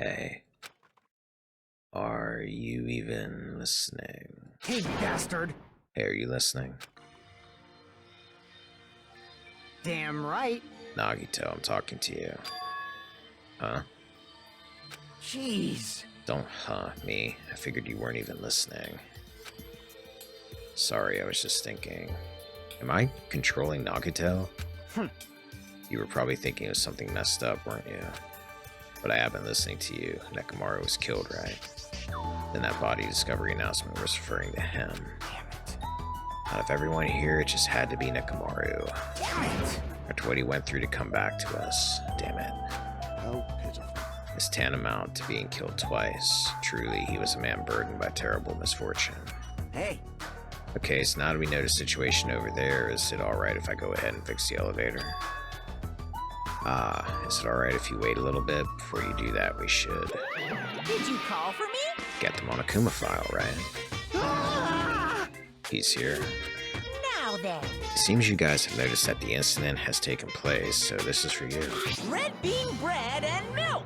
Hey, are you even listening? Hey, bastard! Hey, are you listening? Damn right. Nagito, I'm talking to you. Huh? Jeez. Don't me. I figured you weren't even listening. Sorry, I was just thinking. Am I controlling Nagito? You were probably thinking it was something messed up, weren't you? But I have been listening to you. Nekomaru was killed, right? Then that body discovery announcement was referring to him. Damn it. Out of everyone here, it just had to be Nekomaru. Damn it. After what he went through to come back to us. Damn it. How pitiful. It's tantamount to being killed twice. Truly, he was a man burdened by terrible misfortune. Hey. Okay, so now that we know the situation over there, is it alright if I go ahead and fix the elevator? Is it alright if you wait a little bit? Before you do that, we should Did you call for me? get the Monokuma file, right? Ah! He's here. Now then, It seems you guys have noticed that the incident has taken place, so this is for you. red bean bread and milk.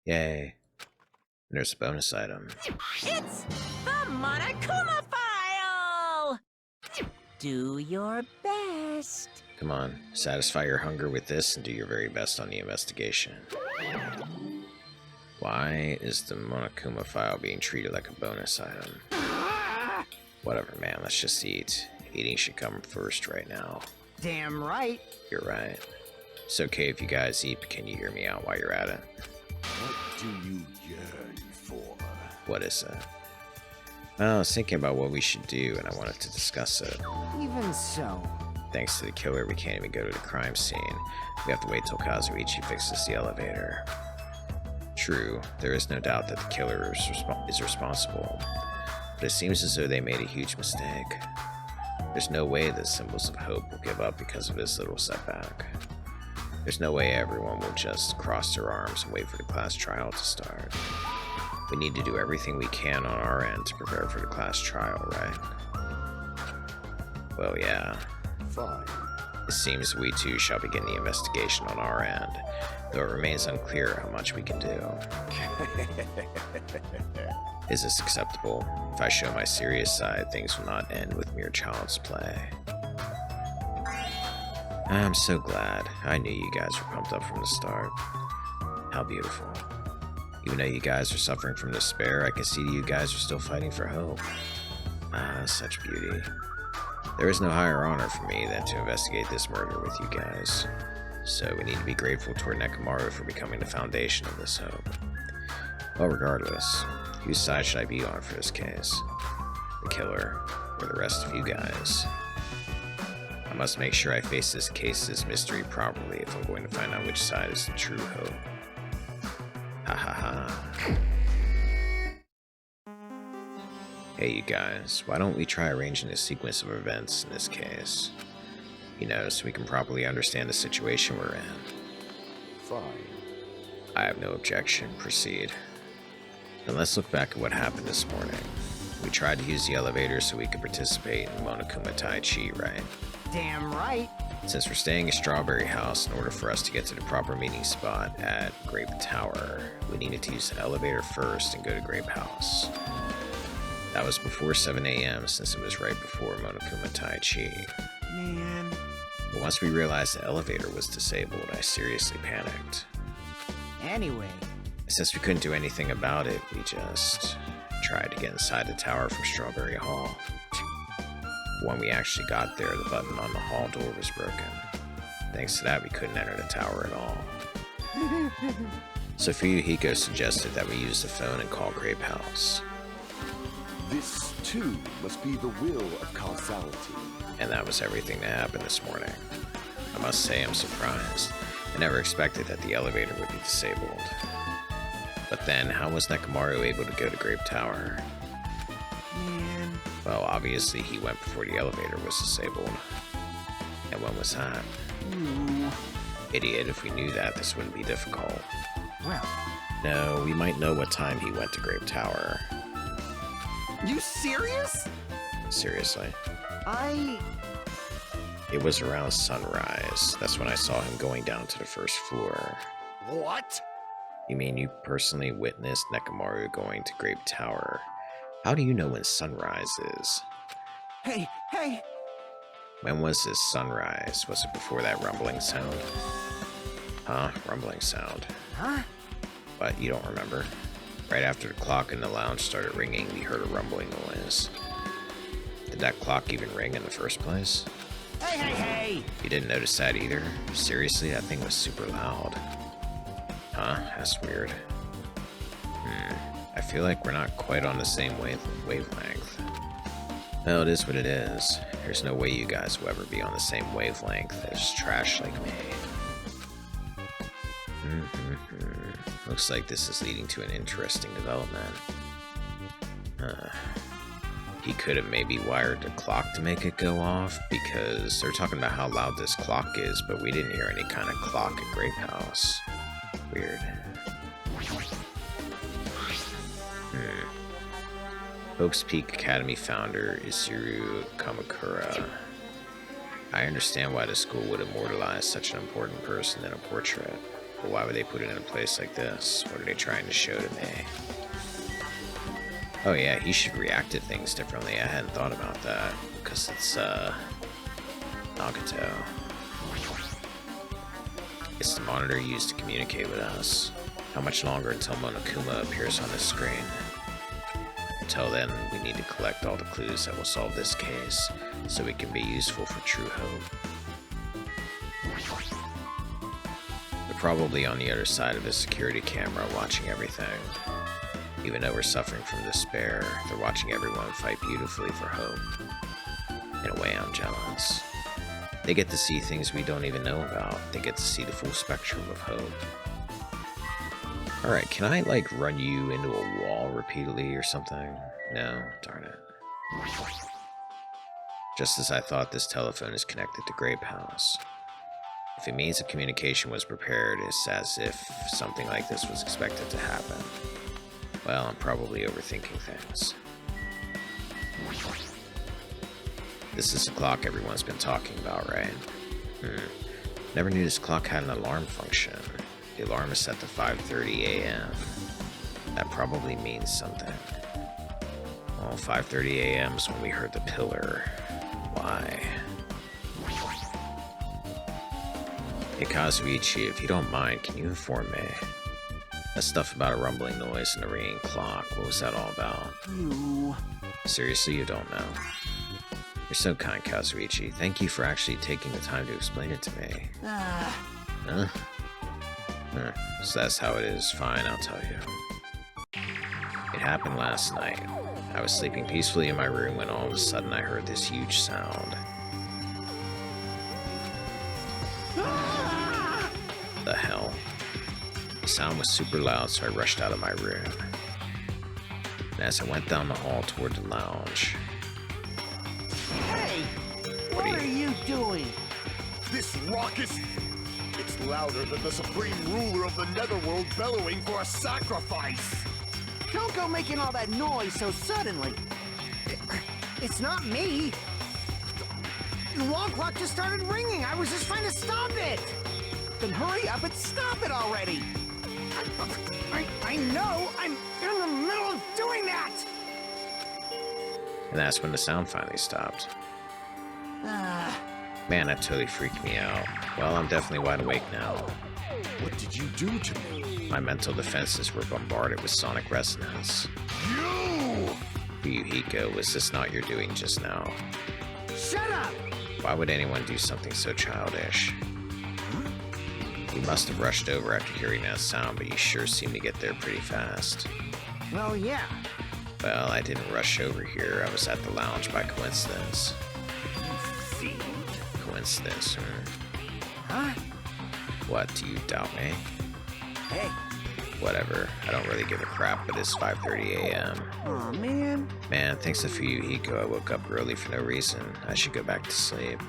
Yay. And there's a bonus item. It's the Monokuma file. Do your best. Come on, satisfy your hunger with this and do your very best on the investigation. Why is the Monokuma file being treated like a bonus item? Whatever, man, let's just eat. Eating should come first right now. Damn right. You're right. It's okay if you guys eat, but can you hear me out while you're at it? What do you yearn for? What is it? Well, I was thinking about what we should do, and I wanted to discuss it. Even so. Thanks to the killer, we can't even go to the crime scene. We have to wait till Kazuichi fixes the elevator. True, there is no doubt that the killer is responsible, but it seems as though they made a huge mistake. There's no way that Symbols of Hope will give up because of this little setback. There's no way everyone will just cross their arms and wait for the class trial to start. We need to do everything we can on our end to prepare for the class trial, right? Well, yeah. Fine. It seems we too shall begin the investigation on our end, though it remains unclear how much we can do. Is this acceptable? If I show my serious side, things will not end with mere child's play. I'm so glad. I knew you guys were pumped up from the start. How beautiful. Even though you guys are suffering from despair, I can see you guys are still fighting for hope. Ah, such beauty. There is no higher honor for me than to investigate this murder with you guys. So we need to be grateful toward Nekomaru for becoming the foundation of this hope. Well, regardless, whose side should I be on for this case? The killer, or the rest of you guys? I must make sure I face this case's mystery properly if I'm going to find out which side is the true hope. Ha ha ha. Hey you guys, why don't we try arranging a sequence of events in this case? You know, so we can properly understand the situation we're in. Fine. I have no objection, proceed. Then let's look back at what happened this morning. We tried to use the elevator so we could participate in Monokuma Tai Chi, right? Damn right. Since we're staying at Strawberry House, in order for us to get to the proper meeting spot at Grape Tower, we needed to use the elevator first and go to Grape House. That was before 7 a.m. since it was right before Monokuma Tai Chi. Man. But once we realized the elevator was disabled, I seriously panicked. Anyway. Since we couldn't do anything about it, we just tried to get inside the tower from Strawberry Hall. When we actually got there, the button on the hall door was broken. Thanks to that, we couldn't enter the tower at all. So Fuyuhiko suggested that we use the phone and call Grape House. This, too, must be the will of causality. And that was everything that happened this morning. I must say I'm surprised. I never expected that the elevator would be disabled. But then, how was Nekomaru able to go to Grape Tower? Man. Well, obviously he went before the elevator was disabled. And when was that? Ooh. Idiot, if we knew that, this wouldn't be difficult. Well. No, we might know what time he went to Grape Tower. You serious? Seriously. It It was around sunrise. That's when I saw him going down to the first floor. What? You mean you personally witnessed Nekomaru going to Grape Tower? How do you know when sunrise is? Hey, hey! When was his sunrise? Was it before that rumbling sound? Huh? Rumbling sound. Huh? But you don't remember? Right after the clock in the lounge started ringing, we heard a rumbling noise. Did that clock even ring in the first place? Hey, hey, hey! You didn't notice that either? Seriously, that thing was super loud. Huh? That's weird. I feel like we're not quite on the same wavelength. Well, it is what it is. There's no way you guys will ever be on the same wavelength as trash like me. Looks like this is leading to an interesting development. He could have maybe wired the clock to make it go off, because they're talking about how loud this clock is, but we didn't hear any kind of clock at Grape House. Weird. Hope's Peak Academy founder Isuru Kamakura. I understand why the school would immortalize such an important person in a portrait, but why would they put it in a place like this? What are they trying to show to me? Oh yeah, he should react to things differently. I hadn't thought about that, because it's, Nagito. It's the monitor used to communicate with us. How much longer until Monokuma appears on the screen? Until then, we need to collect all the clues that will solve this case, so it can be useful for True Hope. They're probably on the other side of the security camera watching everything. Even though we're suffering from despair, they're watching everyone fight beautifully for hope. In a way, I'm jealous. They get to see things we don't even know about. They get to see the full spectrum of hope. Alright, can I, like, run you into a wall repeatedly or something? No? Darn it. Just as I thought, this telephone is connected to Grape House. If it means a communication was prepared, it's as if something like this was expected to happen. Well, I'm probably overthinking things. This is the clock everyone's been talking about, right? Never knew this clock had an alarm function. The alarm is set to 5:30 a.m. That probably means something. Well, 5:30 a.m. is when we heard the pillar. Why? Hey Kazuichi, if you don't mind, can you inform me? That stuff about a rumbling noise and a ringing clock, what was that all about? You... Seriously, you don't know? You're so kind, Kazuichi. Thank you for actually taking the time to explain it to me. Huh? So that's how it is. Fine, I'll tell you. It happened last night. I was sleeping peacefully in my room when all of a sudden I heard this huge sound. The hell? The sound was super loud, so I rushed out of my room. And as I went down the hall toward the lounge... Hey! What are you doing? This raucous... It's louder than the supreme ruler of the Netherworld bellowing for a sacrifice! Don't go making all that noise so suddenly. It's not me. The wall clock just started ringing. I was just trying to stop it. Then hurry up and stop it already. I know. I'm in the middle of doing that. And that's when the sound finally stopped. Man, that totally freaked me out. Well, I'm definitely wide awake now. What did you do to me? My mental defenses were bombarded with sonic resonance. You! Fuyuhiko, was this not your doing just now? Shut up! Why would anyone do something so childish? You must have rushed over after hearing that sound, but you sure seem to get there pretty fast. Well, yeah. Well, I didn't rush over here. I was at the lounge by coincidence. Fiend. Coincidence, Huh? What, do you doubt me? Hey. Whatever. I don't really give a crap, but it's 5:30 a.m. Aw, man. Man, thanks to Fuyuhiko, I woke up early for no reason. I should go back to sleep.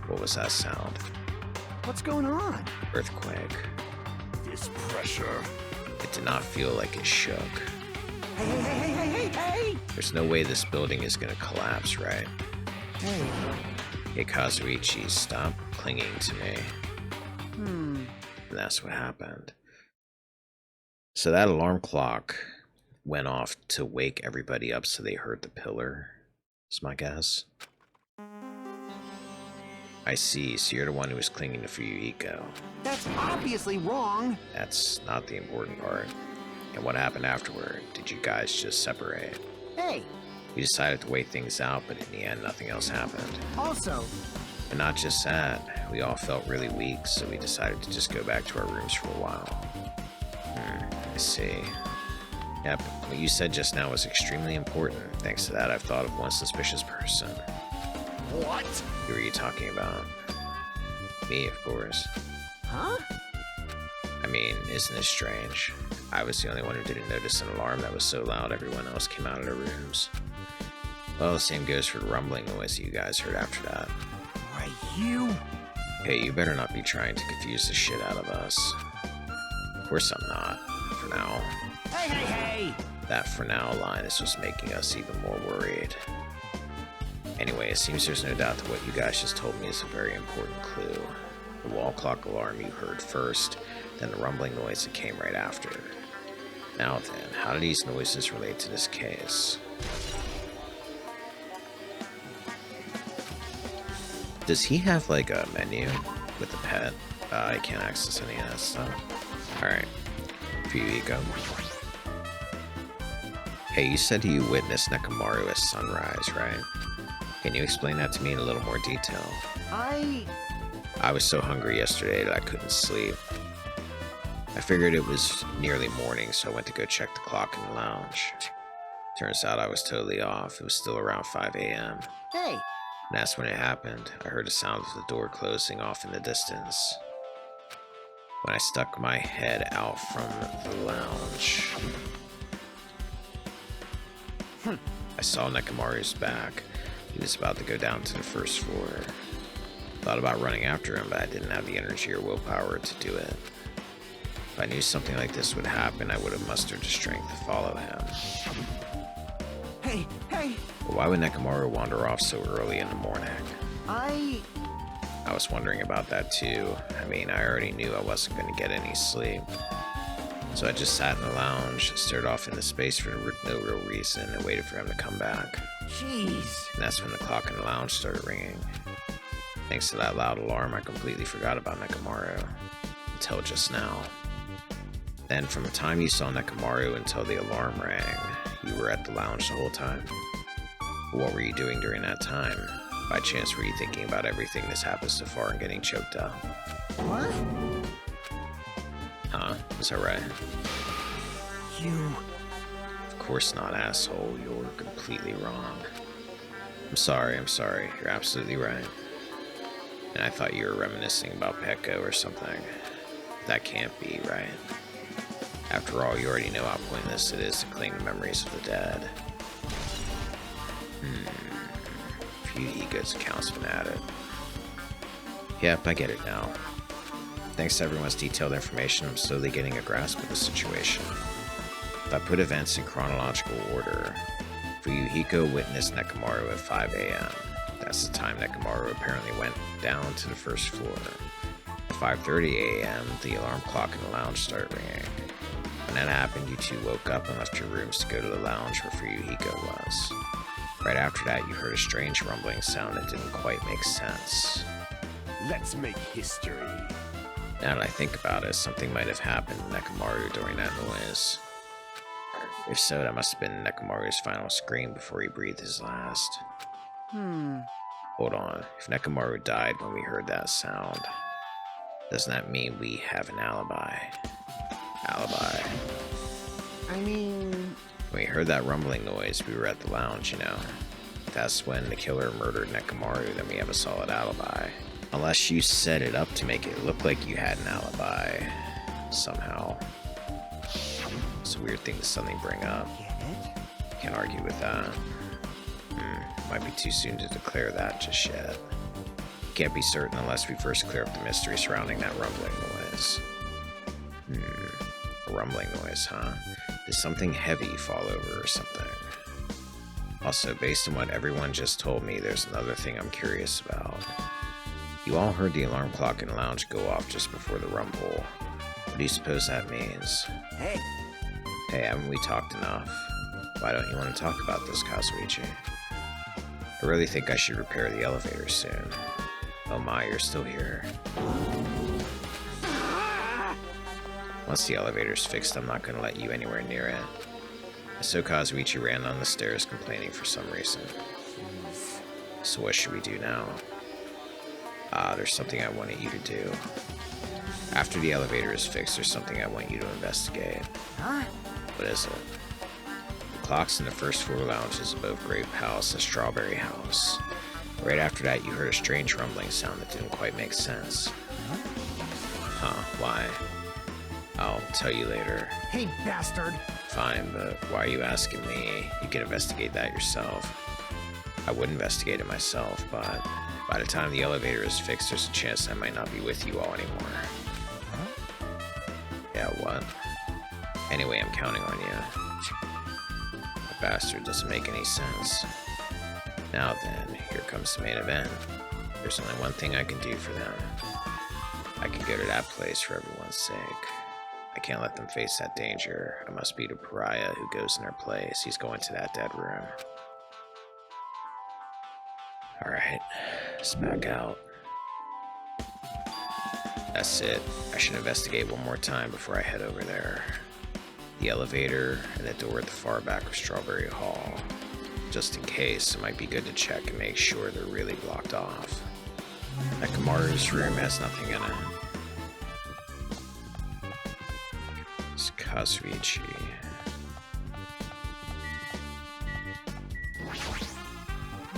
What was that sound? What's going on? Earthquake. This pressure. It did not feel like it shook. Hey! There's no way this building is gonna collapse, right? Hey. Hey Kazuichi, stop clinging to me. And that's what happened. So that alarm clock went off to wake everybody up so they heard the pillar, is my guess. I see, so you're the one who was clinging to Fuyuhiko. That's obviously wrong. That's not the important part. And what happened afterward? Did you guys just separate? Hey, We decided to wait things out, but in the end, nothing else happened. also, And not just that, we all felt really weak, so we decided to just go back to our rooms for a while. I see. Yep, what you said just now was extremely important. Thanks to that, I've thought of one suspicious person. What? Who are you talking about? Me, of course. huh? I mean, isn't it strange? I was the only one who didn't notice an alarm that was so loud everyone else came out of their rooms. Well, the same goes for the rumbling noise you guys heard after that. Why, you... Hey, you better not be trying to confuse the shit out of us. Of course I'm not, for now. Hey, hey, hey! That "for now" line is just making us even more worried. Anyway, it seems there's no doubt that what you guys just told me is a very important clue. The wall clock alarm you heard first, then the rumbling noise that came right after. Now then, how do these noises relate to this case? Does he have like a menu with a pet? I can't access any of that stuff. Alright. Fuyuhiko. Hey, you said you witnessed Nekomaru at sunrise, right? Can you explain that to me in a little more detail? I was so hungry yesterday that I couldn't sleep. I figured it was nearly morning, so I went to go check the clock in the lounge. Turns out I was totally off. It was still around 5 a.m. Hey, And that's when it happened. I heard the sound of the door closing off in the distance. When I stuck my head out from the lounge, I saw Nekomaru's back. He was about to go down to the first floor. Thought about running after him, but I didn't have the energy or willpower to do it. If I knew something like this would happen, I would have mustered the strength to follow him. hey, hey! But why would Nekomaru wander off so early in the morning? I was wondering about that too. I mean, I already knew I wasn't going to get any sleep. So I just sat in the lounge, stared off into space for no real reason, and waited for him to come back. Jeez. And that's when the clock in the lounge started ringing. Thanks to that loud alarm, I completely forgot about Nekomaru. Until just now. Then, from the time you saw Nekomaru until the alarm rang, you were at the lounge the whole time. What were you doing during that time? By chance, were you thinking about everything that's happened so far and getting choked up? What? Huh? Is that right? You... Of course not, asshole. You're completely wrong. I'm sorry. You're absolutely right. And I thought you were reminiscing about Peko or something. That can't be, right? After all, you already know how pointless it is to cling to memories of the dead. Fuyuhiko's account's been added. Yep, I get it now. Thanks to everyone's detailed information, I'm slowly getting a grasp of the situation. If I put events in chronological order, Fuyuhiko witnessed Nekomaru at 5 a.m. That's the time Nekomaru apparently went down to the first floor. At 5:30 a.m., the alarm clock in the lounge started ringing. When that happened, you two woke up and left your rooms to go to the lounge where Fuyuhiko was. Right after that, you heard a strange rumbling sound that didn't quite make sense. Let's make history. Now that I think about it, something might have happened to Nekomaru during that noise. If so, that must have been Nekomaru's final scream before he breathed his last. Hold on, if Nekomaru died when we heard that sound, doesn't that mean we have an alibi? Alibi. I mean... When we heard that rumbling noise, we were at the lounge, you know. If that's when the killer murdered Nekomaru, then we have a solid alibi. Unless you set it up to make it look like you had an alibi. Somehow. It's a weird thing to suddenly bring up. Get it? Can't argue with that. Might be too soon to declare that just yet. Can't be certain unless we first clear up the mystery surrounding that rumbling noise. A rumbling noise, huh? Did something heavy fall over or something? Also, based on what everyone just told me, there's another thing I'm curious about. You all heard the alarm clock in the lounge go off just before the rumble. What do you suppose that means? Hey, Hey, haven't we talked enough? Why don't you want to talk about this, Kazuichi? I really think I should repair the elevator soon. Oh my, you're still here. Once the elevator's fixed, I'm not going to let you anywhere near it. So Kazuichi ran down the stairs complaining for some reason. So what should we do now? There's something I wanted you to do. After the elevator is fixed, there's something I want you to investigate. huh? What is it? The clocks in the first floor lounges above Grape House and Strawberry House. Right after that, you heard a strange rumbling sound that didn't quite make sense. Huh, why? I'll tell you later. Hey, bastard. Fine, but why are you asking me? You can investigate that yourself. I would investigate it myself, but by the time the elevator is fixed, there's a chance I might not be with you all anymore. Yeah, what? Anyway, I'm counting on you. The bastard doesn't make any sense. Now then, here comes the main event. There's only one thing I can do for them. I can go to that place for everyone's sake. I can't let them face that danger. I must be the pariah who goes in their place. He's going to that dead room. Alright, let's back out. That's it. I should investigate one more time before I head over there. The elevator and the door at the far back of Strawberry Hall. Just in case, it might be good to check and make sure they're really blocked off. Nekamaru's room has nothing in it. It's Kazuichi.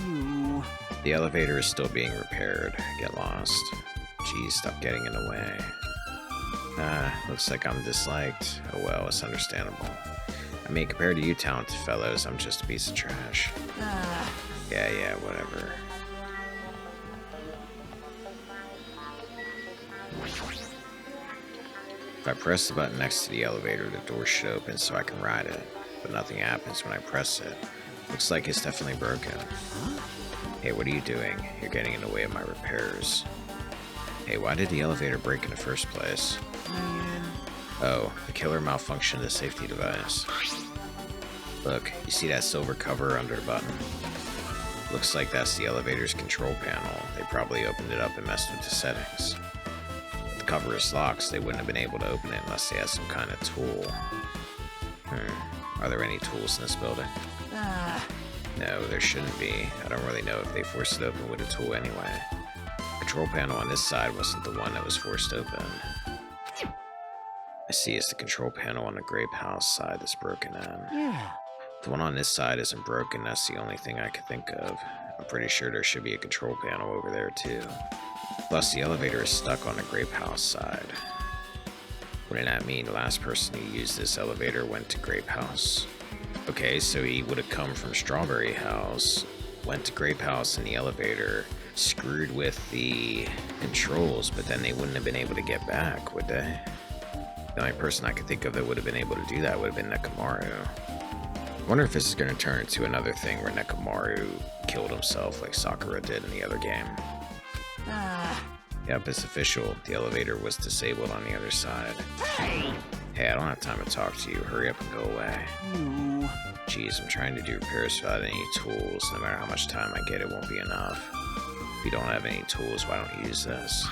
Ooh. The elevator is still being repaired. Get lost. Geez, stop getting in the way. Looks like I'm disliked. Oh well, it's understandable. I mean, compared to you talented fellows, I'm just a piece of trash. Yeah, whatever. If I press the button next to the elevator, the door should open so I can ride it. But nothing happens when I press it. Looks like it's definitely broken. Hey, what are you doing? You're getting in the way of my repairs. Hey, why did the elevator break in the first place? Oh, the killer malfunctioned the safety device. Look, you see that silver cover under the button? Looks like that's the elevator's control panel. They probably opened it up and messed with the settings. If the cover is locked, so they wouldn't have been able to open it unless they had some kind of tool. Are there any tools in this building? No, there shouldn't be. I don't really know if they forced it open with a tool anyway. The control panel on this side wasn't the one that was forced open. I see it's the control panel on the Grape House side that's broken in. Yeah. The one on this side isn't broken, that's the only thing I could think of. I'm pretty sure there should be a control panel over there too. Plus the elevator is stuck on the Grape House side. Wouldn't that mean the last person who used this elevator went to Grape House? Okay, so he would have come from Strawberry House, went to Grape House in the elevator, screwed with the controls, but then they wouldn't have been able to get back, would they? The only person I could think of that would have been able to do that would have been Nekamaru. I wonder if this is going to turn into another thing where Nekamaru killed himself like Sakura did in the other game. Yep, it's official. The elevator was disabled on the other side. Hey, I don't have time to talk to you. Hurry up and go away. Ooh. Jeez, I'm trying to do repairs without any tools. No matter how much time I get, it won't be enough. If you don't have any tools, why don't you use this?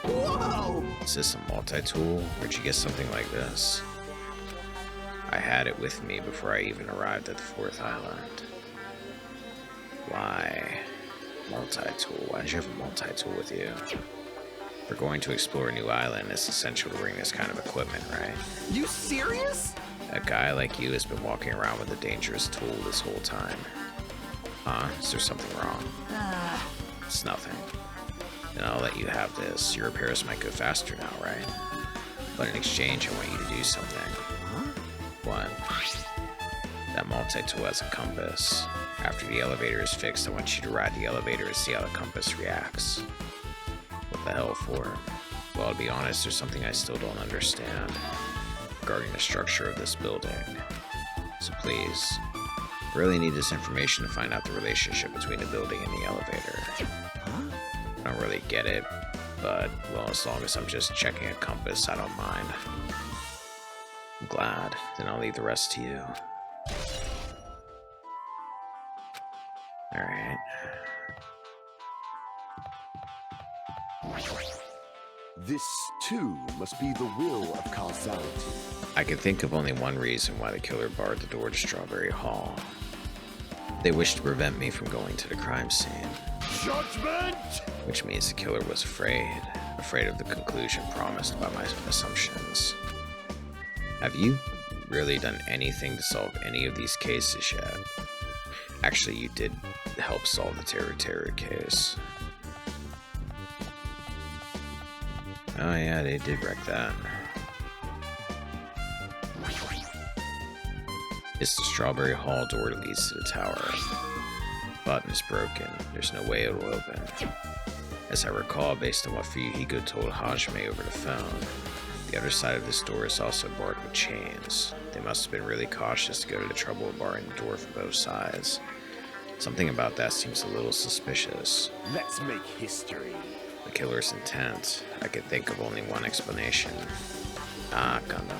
Whoa! Is this a multi-tool? Where'd you get something like this? I had it with me before I even arrived at the 4th island. Why? Multi-tool? Why did you have a multi-tool with you? If we're going to explore a new island, it's essential to bring this kind of equipment, right? You serious? A guy like you has been walking around with a dangerous tool this whole time. Huh? Is there something wrong? It's nothing. Then I'll let you have this. Your repairs might go faster now, right? But in exchange, I want you to do something. What? That multi-tool has a compass. After the elevator is fixed, I want you to ride the elevator and see how the compass reacts. What the hell for? Well, to be honest, there's something I still don't understand regarding the structure of this building. So please, I really need this information to find out the relationship between the building and the elevator. I don't really get it, but, well, as long as I'm just checking a compass, I don't mind. I'm glad. Then I'll leave the rest to you. Alright. This, too, must be the will of causality. I can think of only one reason why the killer barred the door to Strawberry Hall. They wished to prevent me from going to the crime scene. Judgment! Which means the killer was afraid of the conclusion promised by my assumptions. Have you really done anything to solve any of these cases yet? Actually, you did help solve the Terror case. Oh yeah, they did wreck that. It's the Strawberry Hall door that leads to the tower. The button is broken. There's no way it will open. As I recall, based on what Fuyuhiko told Hajime over the phone, the other side of this door is also barred with chains. They must have been really cautious to go to the trouble of barring the door from both sides. Something about that seems a little suspicious. Let's make history. The killer's intent. I could think of only one explanation. Ah, Gundam.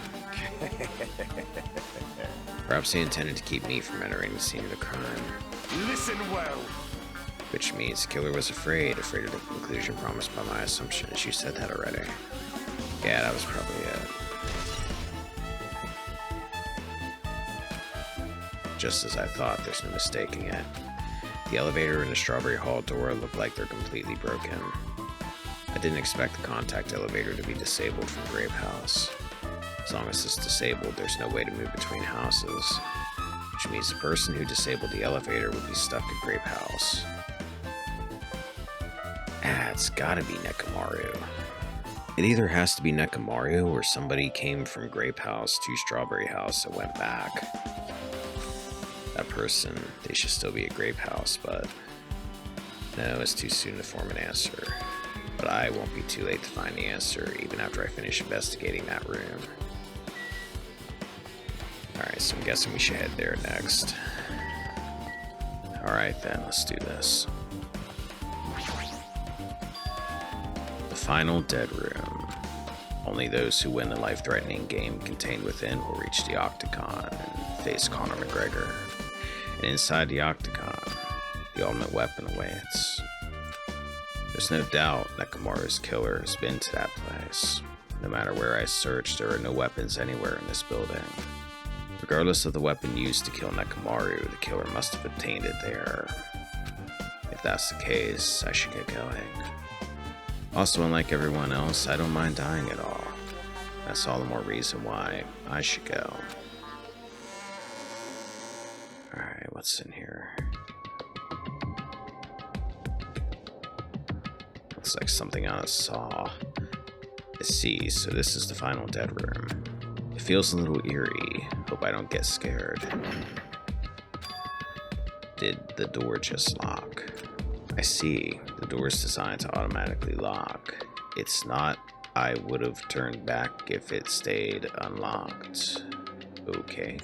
Perhaps he intended to keep me from entering the scene of the crime. Listen well. Which means the killer was afraid of the conclusion promised by my assumptions. You said that already. Yeah, that was probably it. Just as I thought, there's no mistaking it. The elevator and the Strawberry Hall door look like they're completely broken. I didn't expect the contact elevator to be disabled from Grape House. As long as it's disabled, there's no way to move between houses. Which means the person who disabled the elevator would be stuck at Grape House. Ah, it's gotta be Nekomaru. It either has to be Nekomaru or somebody came from Grape House to Strawberry House and went back. That person, they should still be at Grape House, but no, it's too soon to form an answer. But I won't be too late to find the answer, even after I finish investigating that room. Alright, so I'm guessing we should head there next. Alright then, let's do this. The final dead room. Only those who win the life-threatening game contained within will reach the Octagon and face Conor McGregor. And inside the Octagon, the ultimate weapon awaits. There's no doubt Nekomaru's killer has been to that place. No matter where I search, there are no weapons anywhere in this building. Regardless of the weapon used to kill Nekomaru, the killer must have obtained it there. If that's the case, I should get going. Also, unlike everyone else, I don't mind dying at all. That's all the more reason why I should go. Alright, what's in here? Looks like something on a saw. I see, so this is the final dead room. It feels a little eerie. Hope I don't get scared. Did the door just lock? I see. The door is designed to automatically lock. It's not I would have turned back if it stayed unlocked. Okay.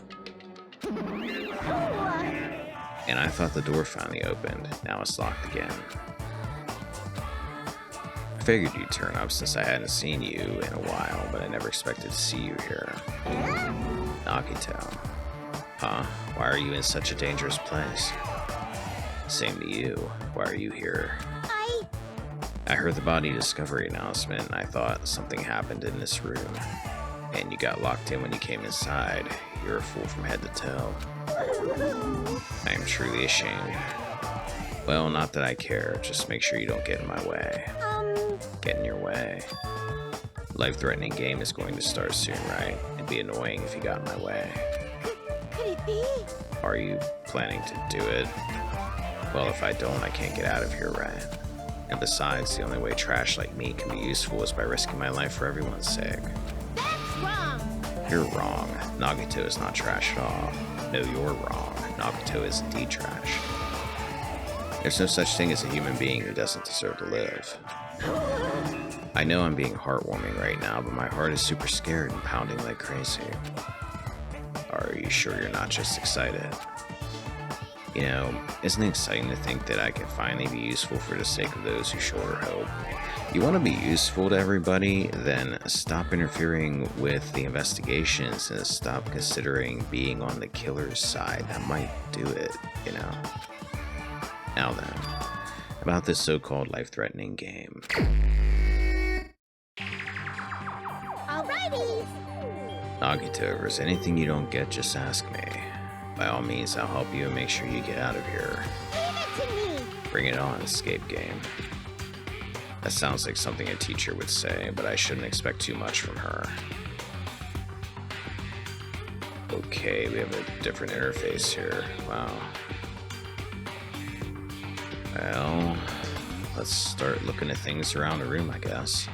And I thought the door finally opened. Now it's locked again. I figured you'd turn up since I hadn't seen you in a while, but I never expected to see you here. Nagito. Huh? Why are you in such a dangerous place? Same to you. Why are you here? I heard the body discovery announcement and I thought something happened in this room. And you got locked in when you came inside. You're a fool from head to toe. I am truly ashamed. Well, not that I care. Just make sure you don't get in my way. Get in your way. Life-threatening game is going to start soon, right? It'd be annoying if you got in my way. Could it be? Are you planning to do it? Well, if I don't, I can't get out of here, right? And besides, the only way trash like me can be useful is by risking my life for everyone's sake. That's wrong. You're wrong. Nagito is not trash at all. No, you're wrong. Nagito is indeed trash. There's no such thing as a human being who doesn't deserve to live. I know I'm being heartwarming right now, but my heart is super scared and pounding like crazy. Are you sure you're not just excited? You know, isn't it exciting to think that I can finally be useful for the sake of those who shoulder hope? You want to be useful to everybody, then stop interfering with the investigations and stop considering being on the killer's side. That might do it, you know. Now then, about this so-called life-threatening game. Alrighty. Nagito, if there's anything you don't get, just ask me. By all means, I'll help you and make sure you get out of here. Leave it to me. Bring it on, escape game. That sounds like something a teacher would say, but I shouldn't expect too much from her. Okay, we have a different interface here. Wow. Well, let's start looking at things around the room, I guess.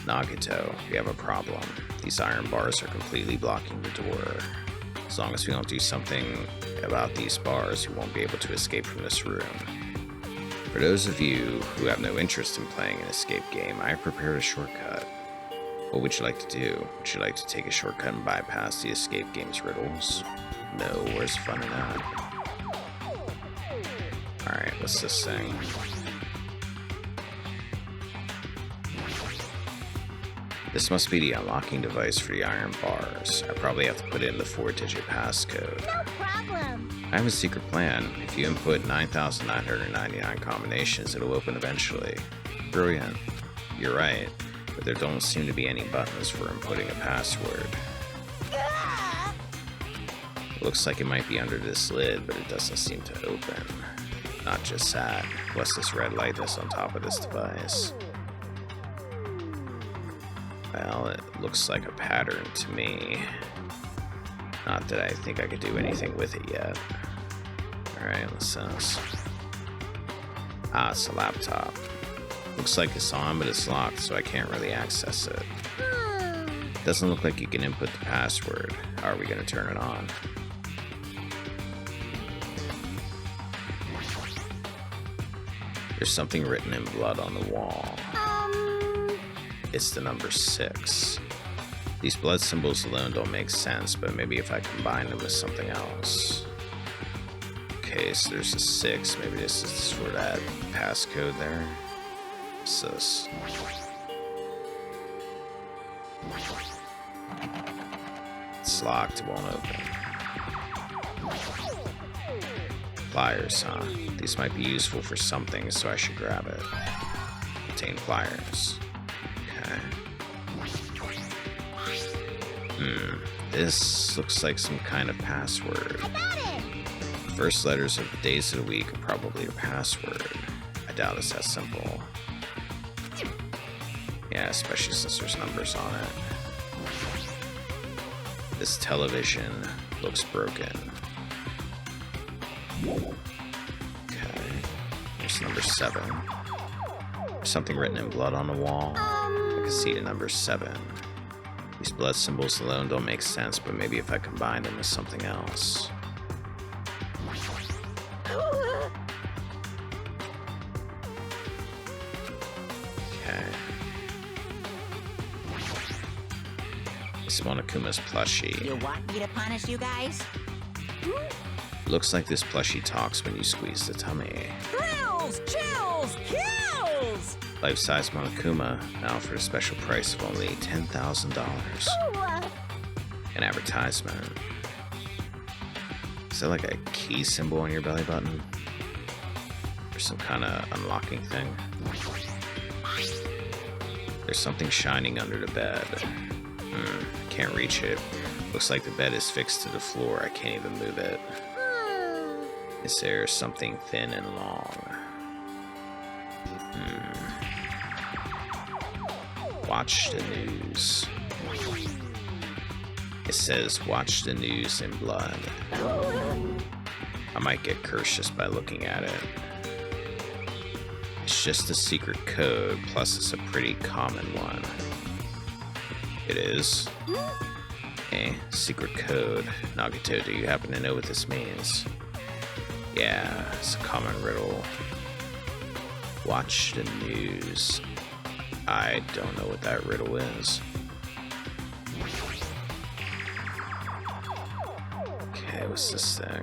Nagito, we have a problem. These iron bars are completely blocking the door. As long as we don't do something about these bars, we won't be able to escape from this room. For those of you who have no interest in playing an escape game, I have prepared a shortcut. What would you like to do? Would you like to take a shortcut and bypass the escape game's riddles? No, where's the fun in that? Alright, what's this thing? This must be the unlocking device for the iron bars. I probably have to put in the 4-digit passcode. No problem. I have a secret plan. If you input 9,999 combinations, it'll open eventually. Brilliant. You're right, but there don't seem to be any buttons for inputting a password. Ah! Looks like it might be under this lid, but it doesn't seem to open. Not just that. What's this red light that's on top of this device? Well, it looks like a pattern to me. Not that I think I could do anything with it yet. Alright, what's this? Ah, it's a laptop. Looks like it's on, but it's locked, so I can't really access it. Doesn't look like you can input the password. How are we going to turn it on? There's something written in blood on the wall. It's the number 6. These blood symbols alone don't make sense, but maybe if I combine them with something else. Okay, so there's a 6. Maybe this is for that passcode there. What's this? It's locked, it won't open. Pliers, huh? These might be useful for something, so I should grab it. Obtain pliers. This looks like some kind of password. I got it. First letters of the days of the week are probably your password. I doubt it's that simple. Yeah, especially since there's numbers on it. This television looks broken. Okay. There's number 7. There's something written in blood on the wall. I can see the number 7. These blood symbols alone don't make sense, but maybe if I combine them with something else. Okay. It's Monokuma's plushie. You want me to punish you guys? Looks like this plushie talks when you squeeze the tummy. Thrills, chills, kills! Life-size Monokuma, now for a special price of only $10,000. An advertisement. Is that like a key symbol on your belly button? Or some kind of unlocking thing? There's something shining under the bed. Can't reach it. Looks like the bed is fixed to the floor. I can't even move it. Is there something thin and long? Watch the news. It says watch the news in blood. I might get cursed just by looking at it. It's just a secret code, plus it's a pretty common one. It is. Secret code. Nagito, do you happen to know what this means? Yeah, it's a common riddle. Watch the news. I don't know what that riddle is. Okay, What's this thing?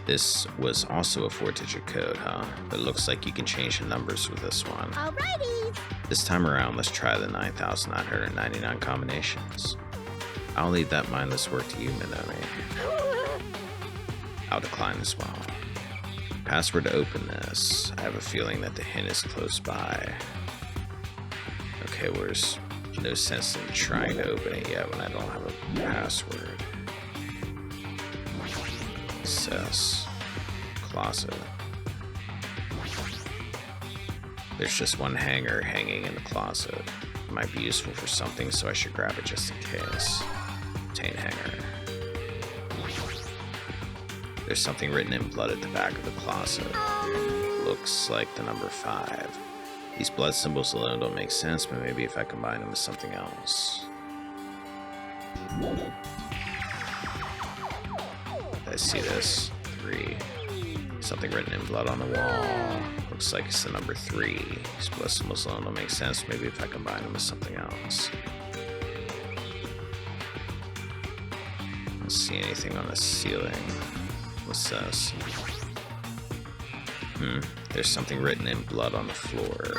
This was also a 4-digit code, huh? But it looks like you can change the numbers with this one. Alrighty. This time around, let's try the 9,999 combinations. I'll leave that mindless work to you, Minami. I'll decline as well. Password to open this. I have a feeling that the hint is close by. Okay, well, there's no sense in trying to open it yet when I don't have a password. Access. Closet. There's just one hanger hanging in the closet. It might be useful for something, so I should grab it just in case. Obtain hanger. There's something written in blood at the back of the closet. Looks like the number 5. These blood symbols alone don't make sense, but maybe if I combine them with something else. I see this. 3. Something written in blood on the wall. Looks like it's the number 3. These blood symbols alone don't make sense, maybe if I combine them with something else. I don't see anything on the ceiling. What's this? There's something written in blood on the floor.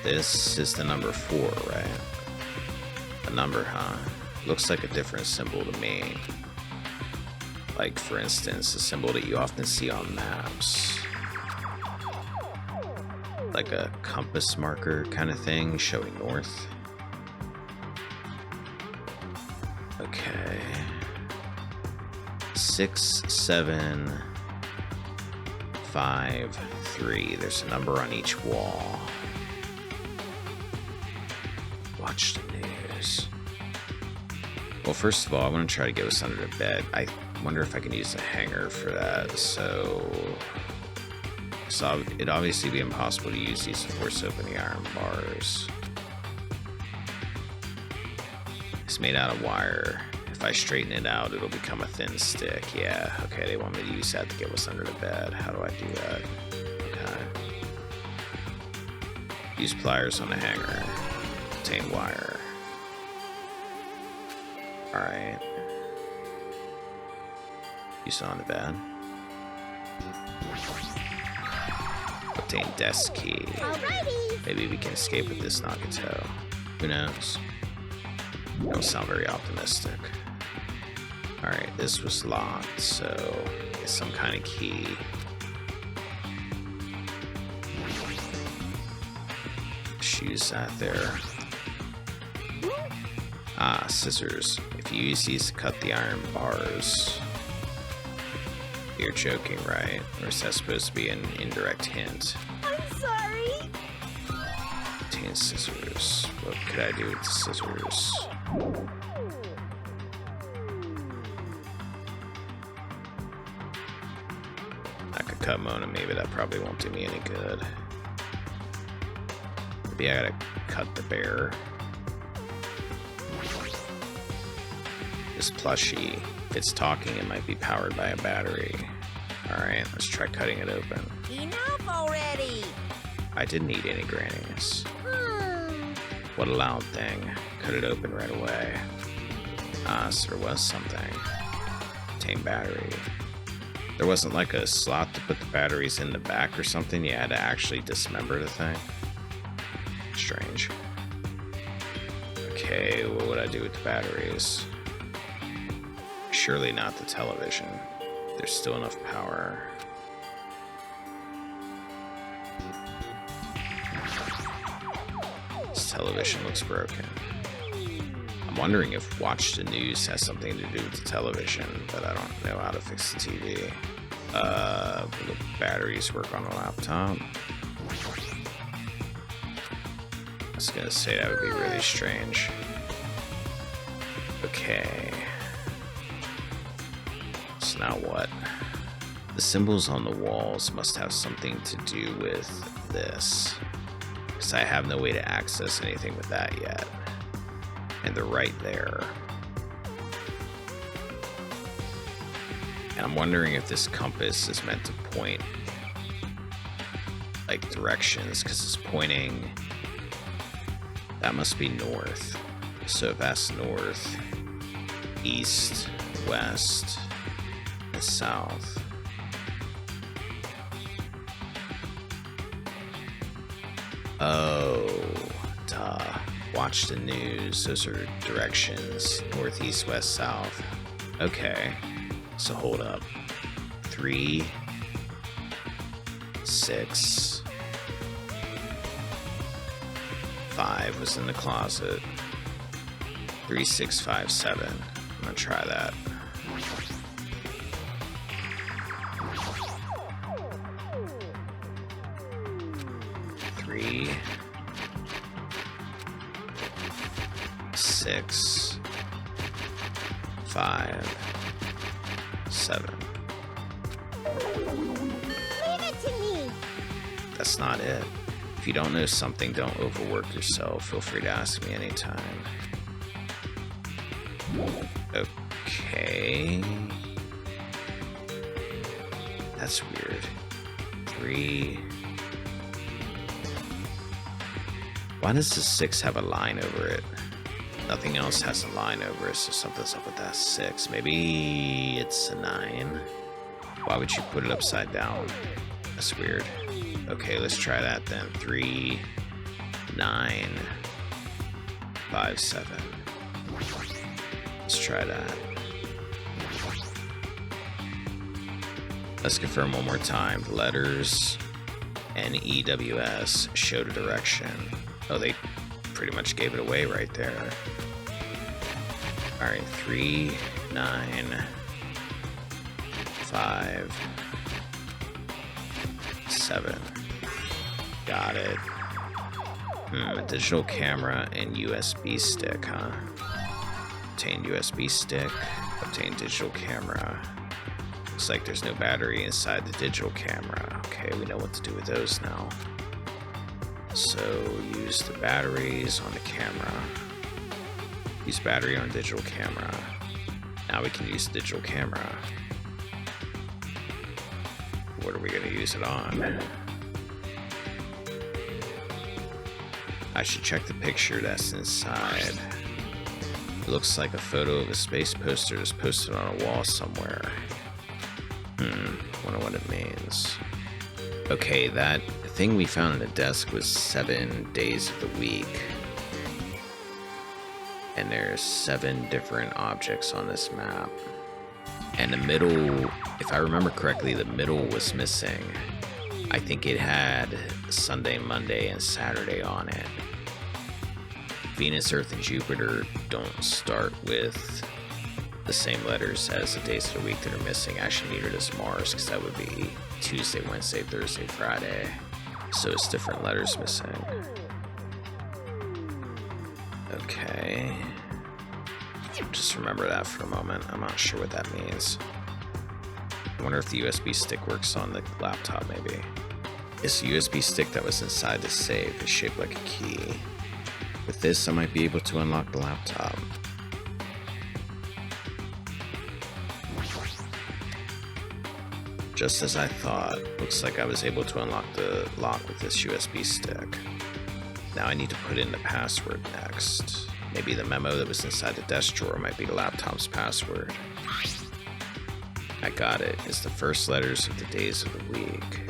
This is the number 4, right? A number, huh? Looks like a different symbol to me. Like, for instance, a symbol that you often see on maps. Like a compass marker kind of thing, showing north. Okay. 6, 7, 5, 3. There's a number on each wall. Watch the news. Well, first of all, I want to try to get us under the bed. I wonder if I can use a hanger for that. So it'd obviously be impossible to use these to force open the iron bars. It's made out of wire. If I straighten it out, it'll become a thin stick. Yeah, okay, they want me to use that to get what's under the bed. How do I do that? Okay. Use pliers on the hanger. Obtain wire. Alright. Use it on the bed. Obtain desk key. Alrighty. Maybe we can escape with this Nagito. Who knows? Don't sound very optimistic. Alright, this was locked, so it's some kind of key. Just use that there. Ah, scissors. If you use these to cut the iron bars. You're joking, right? Or is that supposed to be an indirect hint? I'm sorry. Obtain scissors. What could I do with the scissors? I could cut Mona, maybe that probably won't do me any good. Maybe I gotta cut the bear. This plushie, if it's talking, it might be powered by a battery. Alright, let's try cutting it open. Enough already! I didn't eat any grannies. What a loud thing. Cut it open right away. Ah, so there was something. Obtain battery. There wasn't like a slot to put the batteries in the back or something? You had to actually dismember the thing? Strange. Okay, what would I do with the batteries? Surely not the television. There's still enough power. This television looks broken. I'm wondering if Watch the News has something to do with the television, but I don't know how to fix the TV. Will the batteries work on a laptop? I was gonna say that would be really strange. Okay. So now what? The symbols on the walls must have something to do with this, because I have no way to access anything with that yet. And they're right there. And I'm wondering if this compass is meant to point like directions, because it's pointing. That must be north. So if that's north, east, west, and south. Oh, duh. Watch the news. Those are directions. North, east, west, south. Okay. So hold up. 3, 6, 5 was in the closet. 3, 6, 5, 7. I'm gonna try that. Three, 6, 5, 7. Leave it to me. That's not it. If you don't know something, don't overwork yourself. Feel free to ask me anytime. Okay. That's weird. 3. Why does the 6 have a line over it? Nothing else has a line over it, so something's up with that 6. Maybe it's a 9. Why would you put it upside down? That's weird. Okay, let's try that then. 3, 9, 5, 7. Let's try that. Let's confirm one more time. The letters NEWS showed a direction. Oh, they pretty much gave it away right there. Alright, 3, 9, 5, 7. Got it. A digital camera and USB stick, huh? Obtain USB stick, obtain digital camera. Looks like there's no battery inside the digital camera. Okay, we know what to do with those now. So use the batteries on the camera. Use battery on digital camera. Now we can use the digital camera. What are we going to use it on? I should check the picture that's inside. It looks like a photo of a space poster is posted on a wall somewhere. Wonder what it means. Okay, that thing we found on the desk was 7 days of the week. And there's 7 different objects on this map. And the middle, if I remember correctly, the middle was missing. I think it had Sunday, Monday, and Saturday on it. Venus, Earth, and Jupiter don't start with the same letters as the days of the week that are missing. Actually, neither does Mars, because that would be Tuesday, Wednesday, Thursday, Friday. So it's different letters missing. Okay. Just remember that for a moment. I'm not sure what that means. I wonder if the USB stick works on the laptop, maybe. It's the USB stick that was inside the safe. It's shaped like a key. With this, I might be able to unlock the laptop. Just as I thought, looks like I was able to unlock the lock with this USB stick. Now I need to put in the password next. Maybe the memo that was inside the desk drawer might be the laptop's password. I got it. It's the first letters of the days of the week.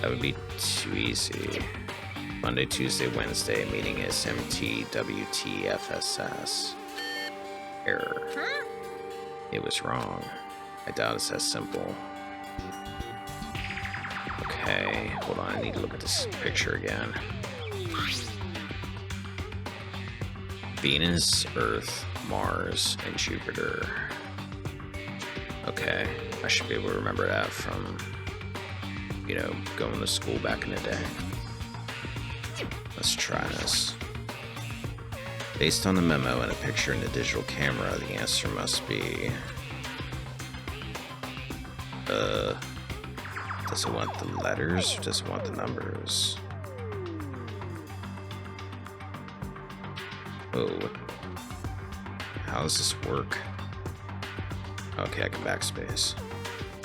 That would be too easy. Monday, Tuesday, Wednesday, meaning is MTWTFSS. Error. Huh? It was wrong. I doubt it's that simple. Okay, hold on, I need to look at this picture again. Venus, Earth, Mars, and Jupiter. Okay, I should be able to remember that from, going to school back in the day. Let's try this. Based on the memo and a picture in the digital camera, the answer must be... does it want the letters or does it want the numbers? Oh, how does this work? Okay, I can backspace.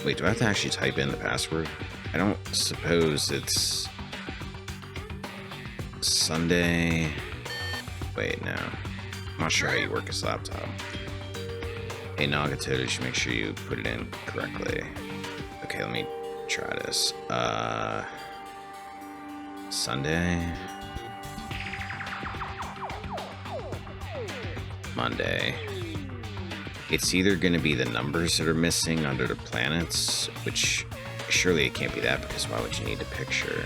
Wait, do I have to actually type in the password? I don't suppose it's Sunday. Wait, no. not sure how you work his laptop. Hey Nagito, did you make sure you put it in correctly? Okay, let me try this. Sunday. Monday. It's either going to be the numbers that are missing under the planets, which surely it can't be that because why would you need a picture?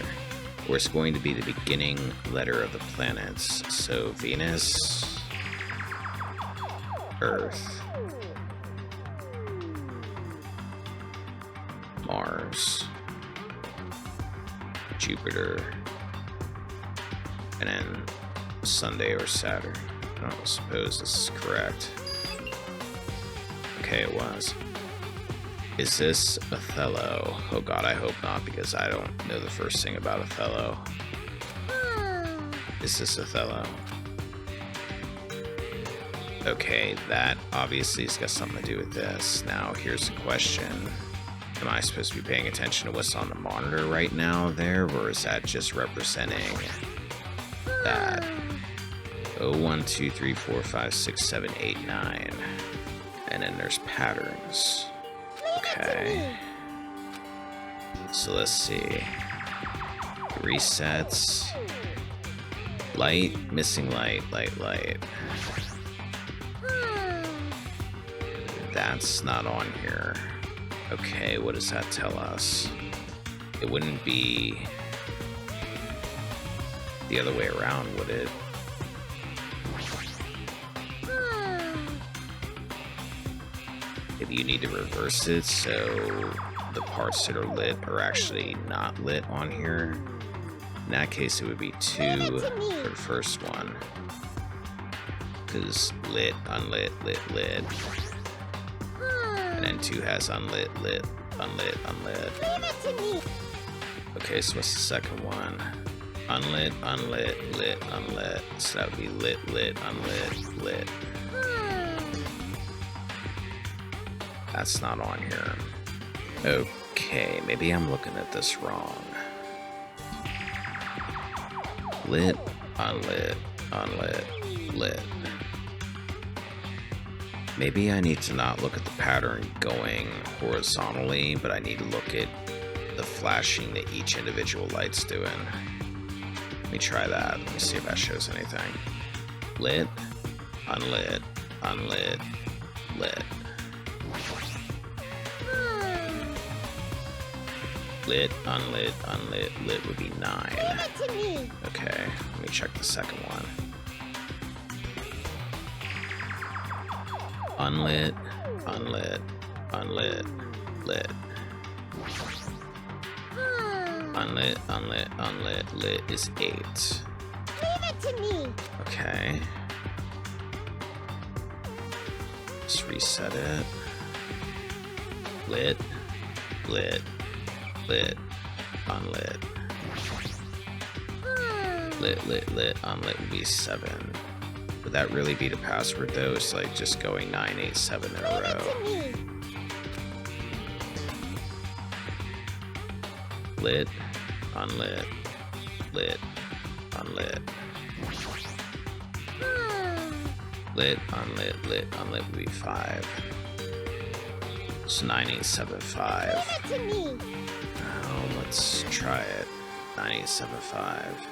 Or it's going to be the beginning letter of the planets. So Venus, Earth, Mars, Jupiter, and then Sunday or Saturn. I don't suppose this is correct. Okay, it was. Is this Othello? Oh god, I hope not, because I don't know the first thing about Othello. Is this Othello? Okay, that obviously has got something to do with this. Now, here's the question. Am I supposed to be paying attention to what's on the monitor right now there, or is that just representing that? 0, 1, 2, 3, 4, 5, 6, 7, 8, 9. And then there's patterns. Okay. So let's see. Resets. Light, missing light, light, light. That's not on here. Okay, what does that tell us? It wouldn't be the other way around, would it? Maybe you need to reverse it so the parts that are lit are actually not lit on here. In that case, it would be 2 for the first one. Because lit, unlit, lit, lit. And then 2 has unlit, lit, unlit, unlit. Okay, so what's the second one? Unlit, unlit, lit, unlit. So that would be lit, lit, unlit, lit. That's not on here. Okay, maybe I'm looking at this wrong. Lit, unlit, unlit, lit. Maybe I need to not look at the pattern going horizontally, but I need to look at the flashing that each individual light's doing. Let me try that. Let me see if that shows anything. Lit, unlit, unlit, lit. Lit, unlit, unlit, lit would be 9. Okay, let me check the second one. Unlit, unlit, unlit, lit. Unlit, unlit, unlit, lit is 8. Leave it to me. Okay. Let's reset it. Lit, lit, lit, unlit. Lit, lit, lit, unlit would be 7. Would that really be the password though? It's like just going 9, 8, 7 in a row. Lit, unlit, lit, unlit. Lit, unlit, lit, unlit would be 5. So 9, 8, 7, 5. Oh, let's try it. 9, 8, 7, 5.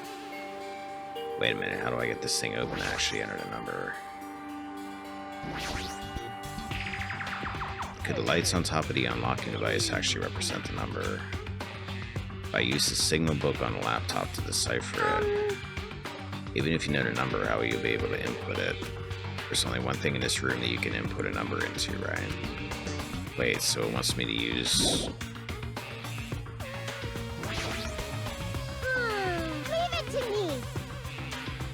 Wait a minute, how do I get this thing open to actually enter the number? Could the lights on top of the unlocking device actually represent the number? If I use the signal book on the laptop to decipher it, even if you know the number, how will you be able to input it? There's only one thing in this room that you can input a number into, right? Wait, so it wants me to use...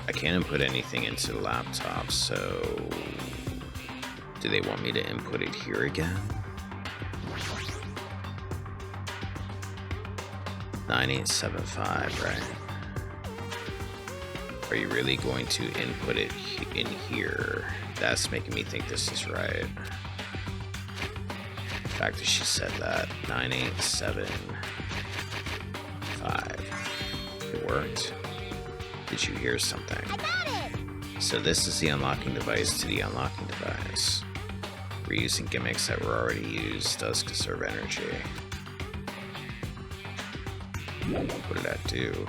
I can't input anything into the laptop, so... Do they want me to input it here again? 9875, right? Are you really going to input it in here? That's making me think this is right. The fact that she said that. 9875. It worked. Did you hear something? I got it. So this is the unlocking device to the unlocking device. Reusing gimmicks that were already used does conserve energy. What did that do?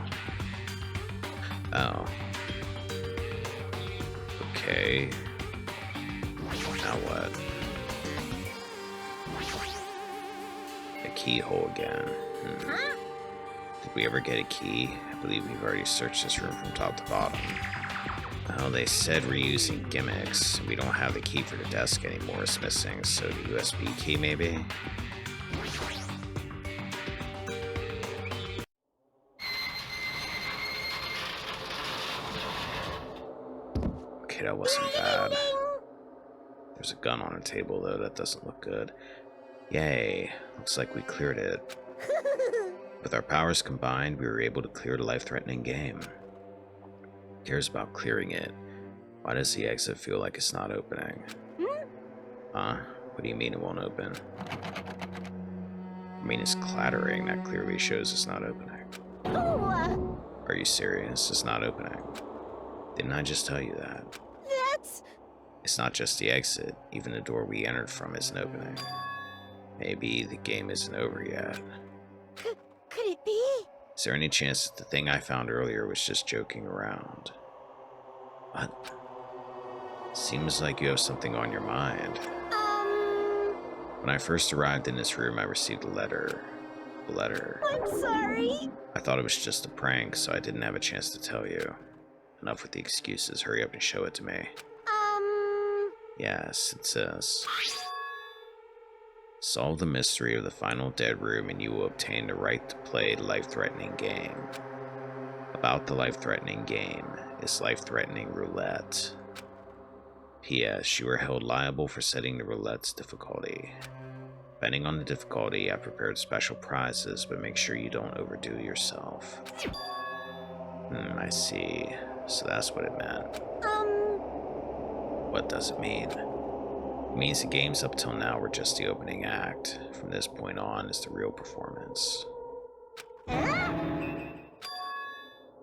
Oh. Okay. Now what? A keyhole again. Did we ever get a key? I believe we've already searched this room from top to bottom. Oh, they said reusing gimmicks. We don't have the key for the desk anymore. It's missing, so the USB key maybe? Okay, that wasn't bad. There's a gun on a table though, that doesn't look good. Yay, looks like we cleared it. With our powers combined, we were able to clear the life-threatening game. Who cares about clearing it? Why does the exit feel like it's not opening? Huh? What do you mean it won't open? I mean, it's clattering. That clearly shows it's not opening. Are you serious? It's not opening. Didn't I just tell you that? That's... It's not just the exit. Even the door we entered from isn't opening. Maybe the game isn't over yet. Could it be? Is there any chance that the thing I found earlier was just joking around? What? Seems like you have something on your mind. When I first arrived in this room, I received a letter. A letter. I'm sorry. I thought it was just a prank, so I didn't have a chance to tell you. Enough with the excuses. Hurry up and show it to me. Yes, it says... Solve the mystery of the final dead room and you will obtain the right to play the life-threatening game. About the life-threatening game is life-threatening roulette. P.S. You are held liable for setting the roulette's difficulty. Depending on the difficulty, I prepared special prizes, but make sure you don't overdo yourself. I see. So that's what it meant. What does it mean? It means the games up till now were just the opening act. From this point on is the real performance.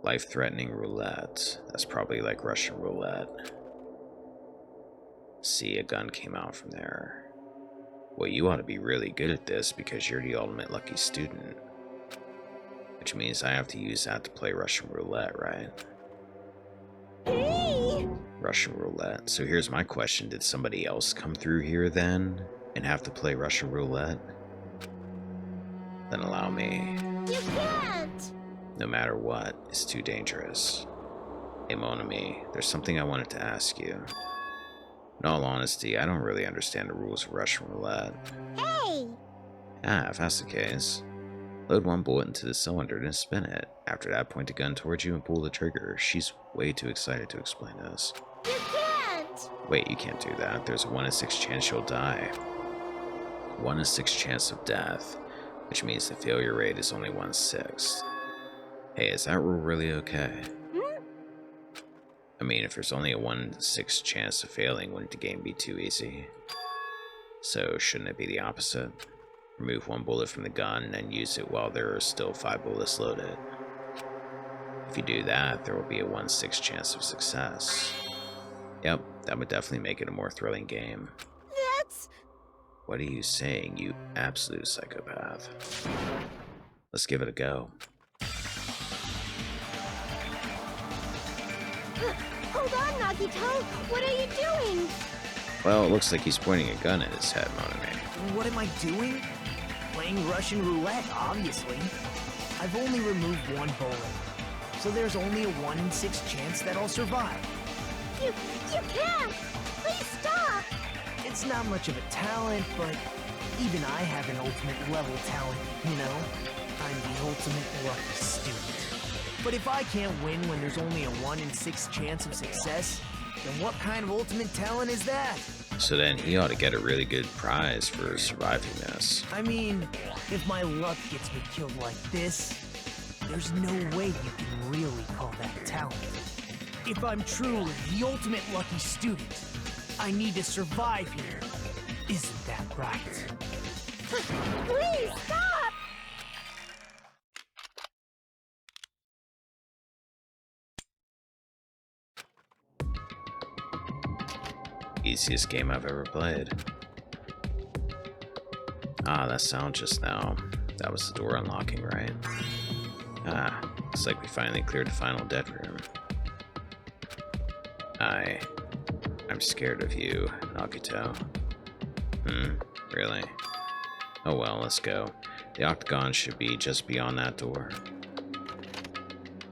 Life-threatening roulette. That's probably like Russian roulette. See, a gun came out from there. Well, you ought to be really good at this because you're the ultimate lucky student. Which means I have to use that to play Russian roulette, right? Hey! Russian roulette. So here's my question. Did somebody else come through here then and have to play Russian roulette? Then allow me. You can't! No matter what, it's too dangerous. Hey, Mon ami, there's something I wanted to ask you. In all honesty, I don't really understand the rules of Russian roulette. Hey! If that's the case. Load one bullet into the cylinder and spin it. After that, point the gun towards you and pull the trigger. She's way too excited to explain this. You can't! Wait, you can't do that. There's a 1 in 6 chance you'll die. 1 in 6 chance of death, which means the failure rate is only 1/6. Hey, is that rule really okay? I mean, if there's only a 1 in 6 chance of failing, wouldn't the game be too easy? So, shouldn't it be the opposite? Remove 1 bullet from the gun and then use it while there are still 5 bullets loaded. If you do that, there will be a 1 in 6 chance of success. Yep, that would definitely make it a more thrilling game. That's... What are you saying, you absolute psychopath? Let's give it a go. Hold on, Nagito! What are you doing? Well, it looks like he's pointing a gun at his head, Monami. What am I doing? Playing Russian roulette, obviously. I've only removed 1 bullet, so there's only a 1 in 6 chance that I'll survive. You can't! Please stop! It's not much of a talent, but even I have an ultimate level talent, you know? I'm the ultimate lucky student. But if I can't win when there's only a 1 in 6 chance of success, then what kind of ultimate talent is that? So then he ought to get a really good prize for surviving this. I mean, if my luck gets me killed like this, there's no way you can really call that talent. If I'm truly the ultimate lucky student, I need to survive here. Isn't that right? Please, stop! easiest game I've ever played. Ah, that sound just now. That was the door unlocking, right? Ah, looks like we finally cleared the final dead room. I'm scared of you, Nagito. Really? Oh well, let's go. The octagon should be just beyond that door.